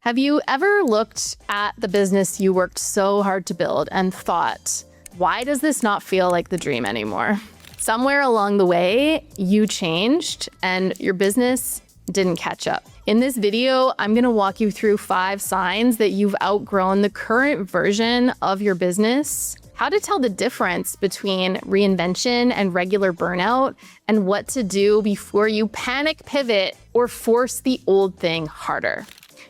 Have you ever looked at the business you worked so hard to build and thought, why does this not feel like the dream anymore? Somewhere along the way, you changed and your business didn't catch up. In this video, I'm going to walk you through 5 signs that you've outgrown the current version of your business, how to tell the difference between reinvention and regular burnout, and what to do before you panic pivot or force the old thing harder.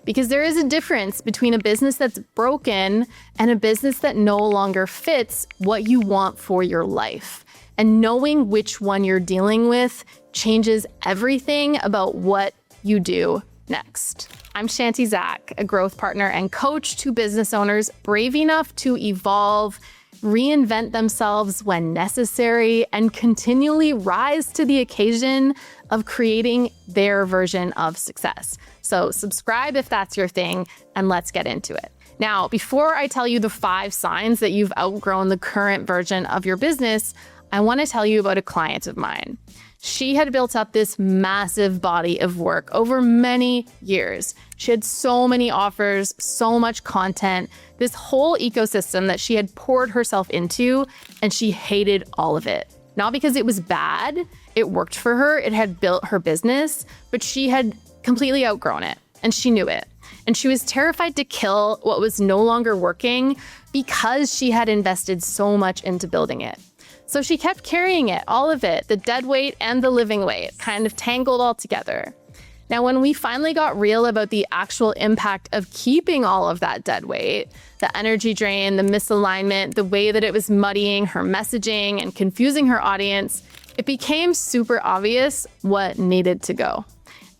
Because there is a difference between a business that's broken and a business that no longer fits what you want for your life. And knowing which one you're dealing with changes everything about what you do next. I'm Shanti Zach, a growth partner and coach to business owners brave enough to evolve, reinvent themselves when necessary, and continually rise to the occasion of creating their version of success. So subscribe if that's your thing, and let's get into it. Now, before I tell you the 5 signs that you've outgrown the current version of your business, I want to tell you about a client of mine. She had built up this massive body of work over many years. She had so many offers, so much content, this whole ecosystem that she had poured herself into, and she hated all of it. Not because it was bad, it worked for her, it had built her business, but she had completely outgrown it, and she knew it. And she was terrified to kill what was no longer working because she had invested so much into building it. So she kept carrying it, all of it, the dead weight and the living weight, kind of tangled all together. Now, when we finally got real about the actual impact of keeping all of that dead weight, the energy drain, the misalignment, the way that it was muddying her messaging and confusing her audience, it became super obvious what needed to go.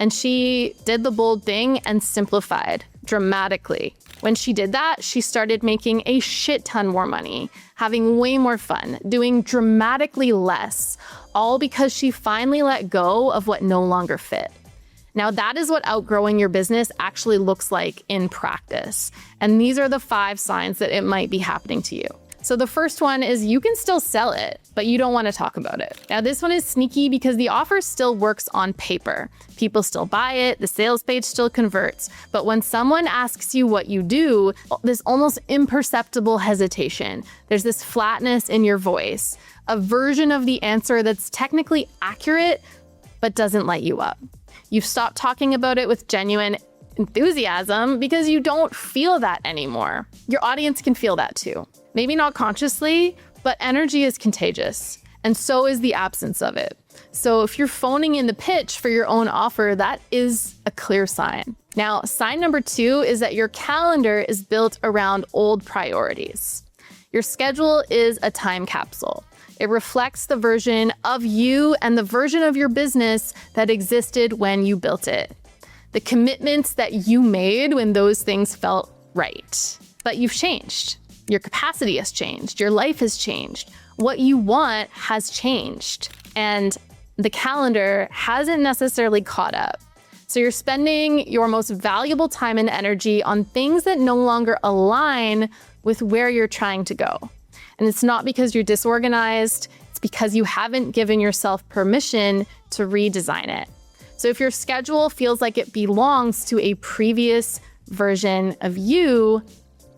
And she did the bold thing and simplified dramatically. When she did that, she started making a shit ton more money, having way more fun, doing dramatically less, all because she finally let go of what no longer fit. Now, that is what outgrowing your business actually looks like in practice. And these are the 5 signs that it might be happening to you. So the first one is you can still sell it, but you don't want to talk about it. Now, this one is sneaky because the offer still works on paper. People still buy it, the sales page still converts. But when someone asks you what you do, this almost imperceptible hesitation, there's this flatness in your voice, a version of the answer that's technically accurate, but doesn't light you up. You've stopped talking about it with genuine enthusiasm because you don't feel that anymore. Your audience can feel that too. Maybe not consciously, but energy is contagious, and so is the absence of it. So if you're phoning in the pitch for your own offer, that is a clear sign. Now, sign number 2 is that your calendar is built around old priorities. Your schedule is a time capsule. It reflects the version of you and the version of your business that existed when you built it. The commitments that you made when those things felt right. But you've changed. Your capacity has changed. Your life has changed. What you want has changed. And the calendar hasn't necessarily caught up. So you're spending your most valuable time and energy on things that no longer align with where you're trying to go. And it's not because you're disorganized. It's because you haven't given yourself permission to redesign it. So if your schedule feels like it belongs to a previous version of you,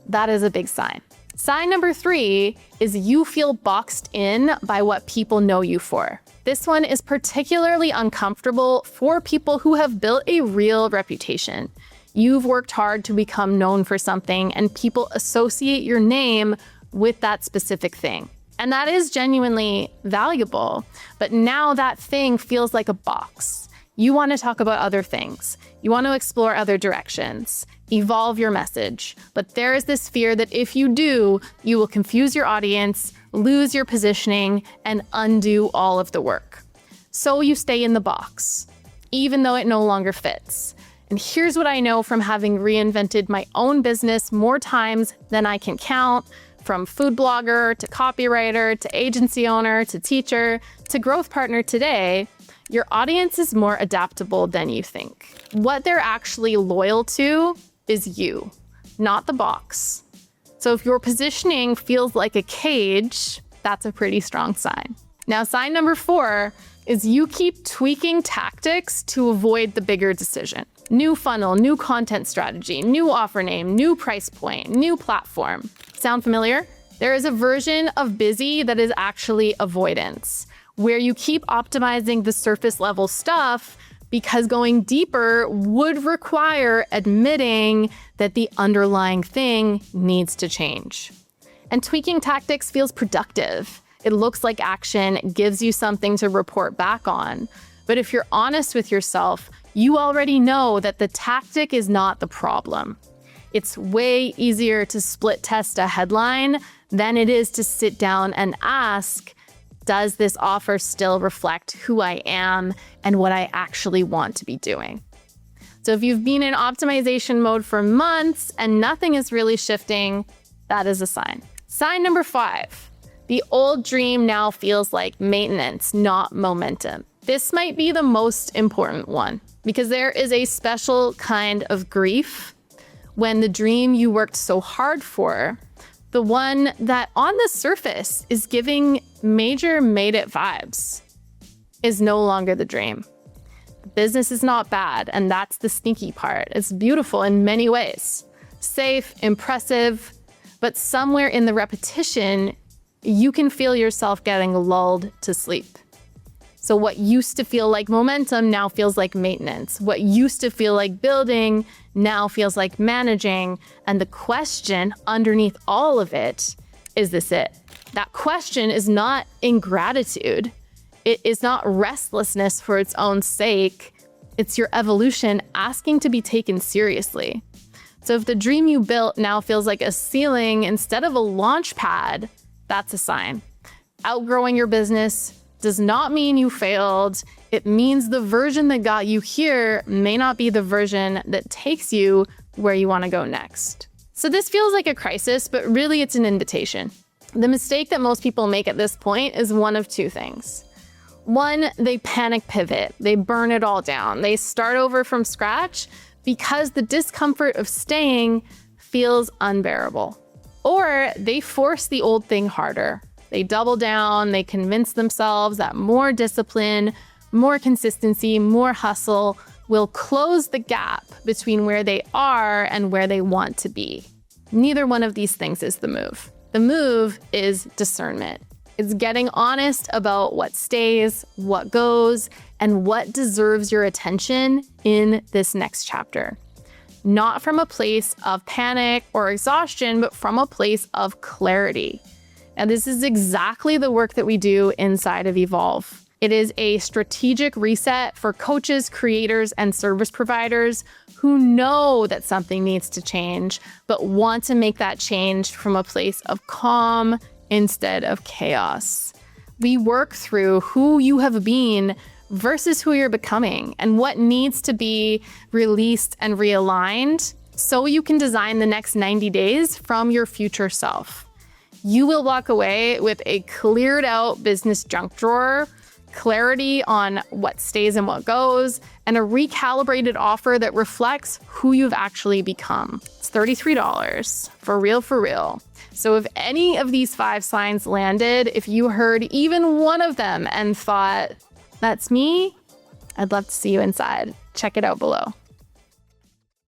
that is a big sign. Sign number 3 is you feel boxed in by what people know you for. This one is particularly uncomfortable for people who have built a real reputation. You've worked hard to become known for something, and people associate your name with that specific thing. And that is genuinely valuable. But now that thing feels like a box. You want to talk about other things. You want to explore other directions, evolve your message. But there is this fear that if you do, you will confuse your audience, lose your positioning, and undo all of the work. So you stay in the box, even though it no longer fits. And here's what I know from having reinvented my own business more times than I can count, from food blogger to copywriter to agency owner to teacher to growth partner today. Your audience is more adaptable than you think. What they're actually loyal to is you, not the box. So if your positioning feels like a cage, that's a pretty strong sign. Now, sign number 4 is you keep tweaking tactics to avoid the bigger decision. New funnel, new content strategy, new offer name, new price point, new platform. Sound familiar? There is a version of busy that is actually avoidance, where you keep optimizing the surface level stuff because going deeper would require admitting that the underlying thing needs to change. And tweaking tactics feels productive. It looks like action, gives you something to report back on. But if you're honest with yourself, you already know that the tactic is not the problem. It's way easier to split test a headline than it is to sit down and ask, does this offer still reflect who I am and what I actually want to be doing? So if you've been in optimization mode for months and nothing is really shifting, that is a sign. Sign number 5, the old dream now feels like maintenance, not momentum. This might be the most important one because there is a special kind of grief when the dream you worked so hard for, the one that on the surface is giving major made it vibes, is no longer the dream. The business is not bad, and that's the sneaky part. It's beautiful in many ways. Safe, impressive, but somewhere in the repetition, you can feel yourself getting lulled to sleep. So what used to feel like momentum now feels like maintenance. What used to feel like building now feels like managing. And the question underneath all of it, is this it? That question is not ingratitude. It is not restlessness for its own sake. It's your evolution asking to be taken seriously. So if the dream you built now feels like a ceiling instead of a launch pad, that's a sign. Outgrowing your business does not mean you failed. It means the version that got you here may not be the version that takes you where you want to go next. So this feels like a crisis, but really it's an invitation. The mistake that most people make at this point is one of two things. One, they panic pivot. They burn it all down. They start over from scratch because the discomfort of staying feels unbearable. Or they force the old thing harder. They double down, they convince themselves that more discipline, more consistency, more hustle will close the gap between where they are and where they want to be. Neither one of these things is the move. The move is discernment. It's getting honest about what stays, what goes, and what deserves your attention in this next chapter. Not from a place of panic or exhaustion, but from a place of clarity. And this is exactly the work that we do inside of Evolve. It is a strategic reset for coaches, creators, and service providers who know that something needs to change, but want to make that change from a place of calm instead of chaos. We work through who you have been versus who you're becoming and what needs to be released and realigned so you can design the next 90 days from your future self. You will walk away with a cleared out business junk drawer, clarity on what stays and what goes, and a recalibrated offer that reflects who you've actually become. It's $33 for real. So if any of these 5 signs landed, if you heard even one of them and thought, that's me, I'd love to see you inside. Check it out below.